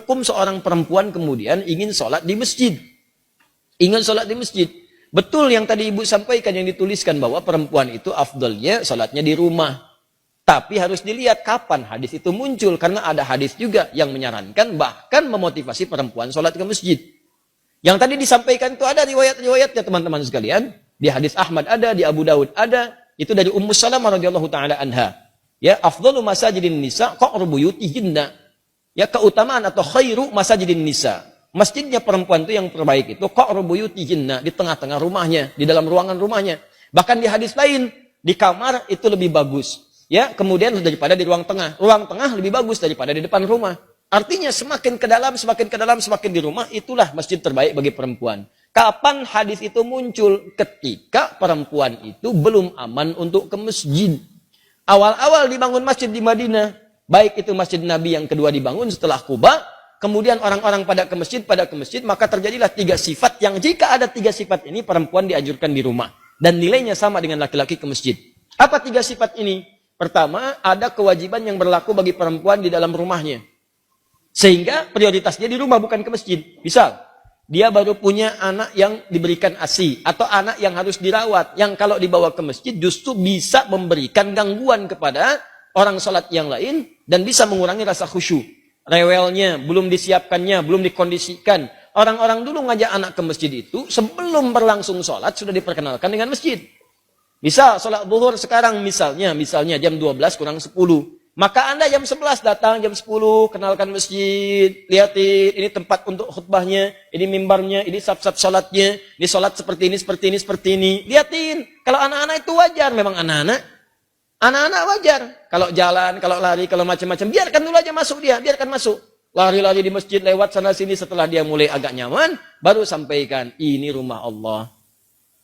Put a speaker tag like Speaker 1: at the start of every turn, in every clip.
Speaker 1: Hukum seorang perempuan kemudian ingin sholat di masjid. Ingin sholat di masjid. Betul yang tadi ibu sampaikan, yang dituliskan bahwa perempuan itu afdalnya sholatnya di rumah. Tapi harus dilihat kapan hadis itu muncul. Karena ada hadis juga yang menyarankan bahkan memotivasi perempuan sholat ke masjid. Yang tadi disampaikan itu ada riwayat-riwayatnya teman-teman sekalian. Di hadis Ahmad ada, di Abu Daud ada. Itu dari Ummu Salamah radhiyallahu taala anha. Ya, afdalu masajidin nisa qa'ru buyutihinna. Ya, keutamaan atau khairu masajidin nisa. Masjidnya perempuan itu yang terbaik itu qa'ru buyutihinna, di tengah-tengah rumahnya, di dalam ruangan rumahnya. Bahkan di hadis lain, di kamar itu lebih bagus. Ya, kemudian daripada di ruang tengah. Ruang tengah lebih bagus daripada di depan rumah. Artinya semakin ke dalam, semakin ke dalam, semakin di rumah, itulah masjid terbaik bagi perempuan. Kapan hadis itu muncul? Ketika perempuan itu belum aman untuk ke masjid. Awal-awal dibangun masjid di Madinah, baik itu masjid Nabi yang kedua dibangun setelah Quba, kemudian orang-orang pada ke masjid, maka terjadilah 3 sifat yang jika ada 3 sifat ini, perempuan dianjurkan di rumah. Dan nilainya sama dengan laki-laki ke masjid. Apa 3 sifat ini? Pertama, ada kewajiban yang berlaku bagi perempuan di dalam rumahnya. Sehingga prioritas dia di rumah, bukan ke masjid. Misal, dia baru punya anak yang diberikan ASI, atau anak yang harus dirawat, yang kalau dibawa ke masjid justru bisa memberikan gangguan kepada orang sholat yang lain, dan bisa mengurangi rasa khusyuk. Rewelnya, belum disiapkannya, belum dikondisikan. Orang-orang dulu ngajak anak ke masjid itu, sebelum berlangsung sholat, sudah diperkenalkan dengan masjid. Misal, sholat zuhur sekarang misalnya jam 12 kurang 10. Maka Anda jam 11 datang, jam 10, kenalkan masjid, lihatin, ini tempat untuk khutbahnya, ini mimbarnya, ini saf-saf sholatnya, ini sholat seperti ini, seperti ini, seperti ini. Lihatin, kalau anak-anak itu wajar, memang anak-anak wajar. Kalau jalan, kalau lari, kalau macam-macam, biarkan dulu aja masuk dia, biarkan masuk. Lari-lari di masjid, lewat sana-sini, setelah dia mulai agak nyaman, baru sampaikan, ini rumah Allah.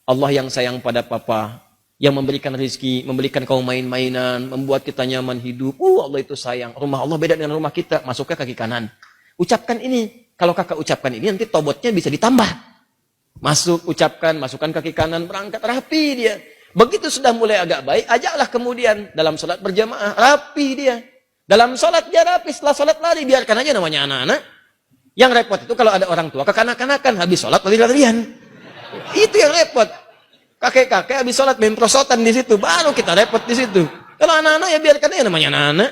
Speaker 1: Allah yang sayang pada papa. Yang memberikan rezeki, memberikan kau main-mainan, membuat kita nyaman hidup. Allah itu sayang. Rumah Allah beda dengan rumah kita. Masuknya kaki kanan. Ucapkan ini. Kalau kakak ucapkan ini, nanti tobotnya bisa ditambah. Masuk, ucapkan, masukkan kaki kanan, berangkat, rapi dia. Begitu sudah mulai agak baik, ajaklah kemudian dalam sholat berjamaah, rapi dia. Dalam sholat dia rapi, setelah sholat lari, biarkan aja namanya anak-anak. Yang repot itu kalau ada orang tua, kekanak-kanakan, habis sholat lari-larian. Itu yang repot. Kakek-kakek habis sholat main prosotan di situ, baru kita repot di situ. Kalau anak-anak ya biarkan aja namanya anak-anak.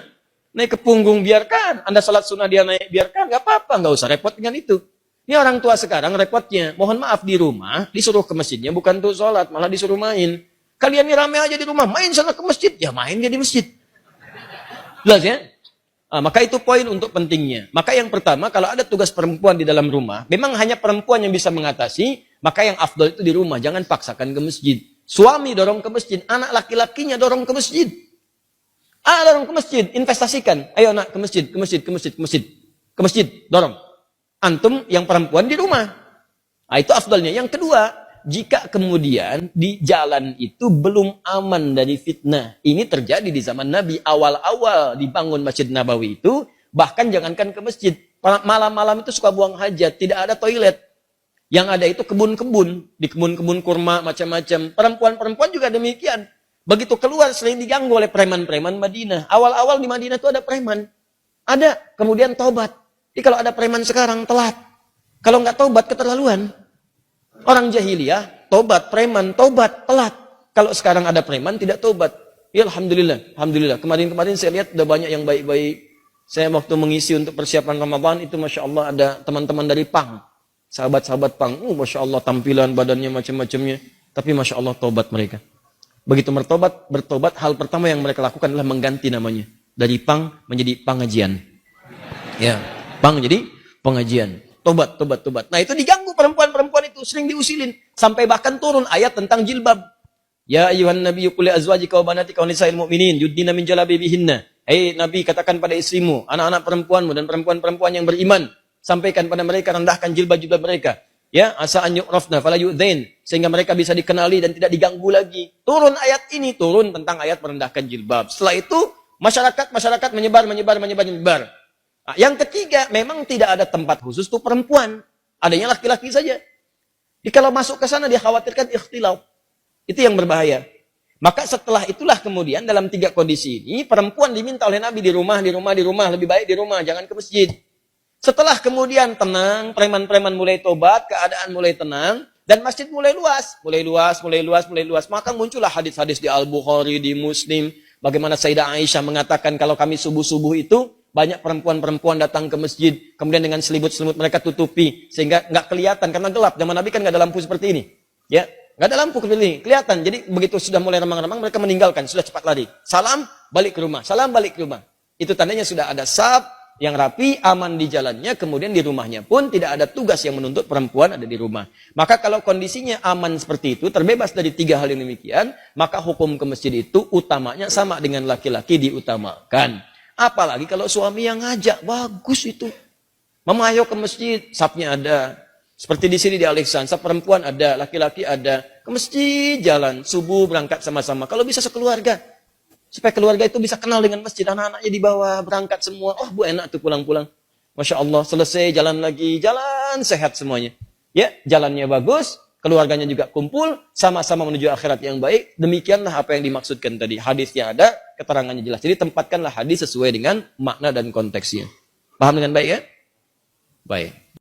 Speaker 1: Naik ke punggung biarkan, Anda sholat sunnah dia naik biarkan, nggak apa-apa, nggak usah repot dengan itu. Ini orang tua sekarang repotnya, mohon maaf di rumah disuruh ke masjidnya bukan untuk sholat, malah disuruh main. Kalian ini rame aja di rumah, main sana ke masjid, ya main dia di masjid. Jelas ya? Maka itu poin untuk pentingnya. Maka yang pertama, kalau ada tugas perempuan di dalam rumah, memang hanya perempuan yang bisa mengatasi, maka yang afdal itu di rumah, jangan paksakan ke masjid. Suami dorong ke masjid, anak laki-lakinya dorong ke masjid. Dorong ke masjid, investasikan. Ayo nak ke masjid, ke masjid, ke masjid, ke masjid. Ke masjid, dorong. Antum yang perempuan di rumah. Itu afdalnya. Yang kedua, jika kemudian di jalan itu belum aman dari fitnah. Ini terjadi di zaman Nabi. Awal-awal dibangun Masjid Nabawi itu, bahkan jangankan ke masjid. Malam-malam itu suka buang hajat, tidak ada toilet. Yang ada itu kebun-kebun. Di kebun-kebun kurma, macam-macam. Perempuan-perempuan juga demikian. Begitu keluar sering diganggu oleh preman-preman Madinah. Awal-awal di Madinah itu ada preman. Ada, kemudian tobat. Jadi kalau ada preman sekarang, telat. Kalau nggak tobat, keterlaluan. Orang jahiliyah, tobat, preman, tobat, telat. Kalau sekarang ada preman, tidak tobat. Ya Alhamdulillah, Alhamdulillah. Kemarin-kemarin saya lihat ada banyak yang baik-baik. Saya waktu mengisi untuk persiapan Ramadan, itu Masya Allah ada teman-teman dari PANG. Sahabat-sahabat PANG, Masya Allah tampilan badannya macam-macamnya. Tapi Masya Allah tobat mereka. Begitu bertobat, hal pertama yang mereka lakukan adalah mengganti namanya. Dari PANG menjadi pengajian. Ya, PANG menjadi pengajian. Tobat. Nah itu diganggu perempuan-perempuan itu, sering diusilin. Sampai bahkan turun ayat tentang jilbab. Ya ayuhan nabiyyu qul li azwajika wa banatika wa nisa'il mu'minin yudnina min jalabibihinna. Hei Nabi, katakan pada istrimu, anak-anak perempuanmu dan perempuan-perempuan yang beriman, sampaikan pada mereka, rendahkan jilbab-jilbab mereka. Ya, asa an yu'rafna fala yu'dzain, sehingga mereka bisa dikenali dan tidak diganggu lagi. Turun ayat ini, turun tentang ayat merendahkan jilbab. Setelah itu masyarakat menyebar. Yang ketiga, memang tidak ada tempat khusus untuk perempuan. Adanya laki-laki saja. Jadi kalau masuk ke sana dia khawatirkan ikhtilaf. Itu yang berbahaya. Maka setelah itulah kemudian dalam 3 kondisi ini perempuan diminta oleh Nabi di rumah, lebih baik di rumah, jangan ke masjid. Setelah kemudian tenang, preman-preman mulai tobat, keadaan mulai tenang, dan masjid mulai luas. Maka muncullah hadis-hadis di Al-Bukhari, di Muslim, bagaimana Sayyidah Aisyah mengatakan kalau kami subuh-subuh itu, banyak perempuan-perempuan datang ke masjid, kemudian dengan selimut-selimut mereka tutupi, sehingga nggak kelihatan, karena gelap. Zaman Nabi kan nggak ada lampu seperti ini. Ya, nggak ada lampu seperti ini, kelihatan. Jadi begitu sudah mulai remang-remang, mereka meninggalkan, sudah cepat lari. Salam, balik ke rumah. Salam, balik ke rumah. Itu tandanya sudah ada saf yang rapi, aman di jalannya, kemudian di rumahnya pun tidak ada tugas yang menuntut perempuan ada di rumah. Maka kalau kondisinya aman seperti itu, terbebas dari 3 hal yang demikian, maka hukum ke masjid itu utamanya sama dengan laki-laki diutamakan. Apalagi kalau suami yang ngajak, bagus itu. Mama ayo ke masjid, safnya ada. Seperti di sini di Al-Ihsan, saf perempuan ada, laki-laki ada. Ke masjid jalan, subuh berangkat sama-sama. Kalau bisa sekeluarga. Supaya keluarga itu bisa kenal dengan masjid. Anak-anaknya dibawa, berangkat semua. Oh, Bu, enak tuh pulang-pulang. Masya Allah, selesai, jalan lagi. Jalan, sehat semuanya. Ya, jalannya bagus. Keluarganya juga kumpul. Sama-sama menuju akhirat yang baik. Demikianlah apa yang dimaksudkan tadi. Hadisnya ada, keterangannya jelas. Jadi tempatkanlah hadis sesuai dengan makna dan konteksnya. Paham dengan baik ya? Baik.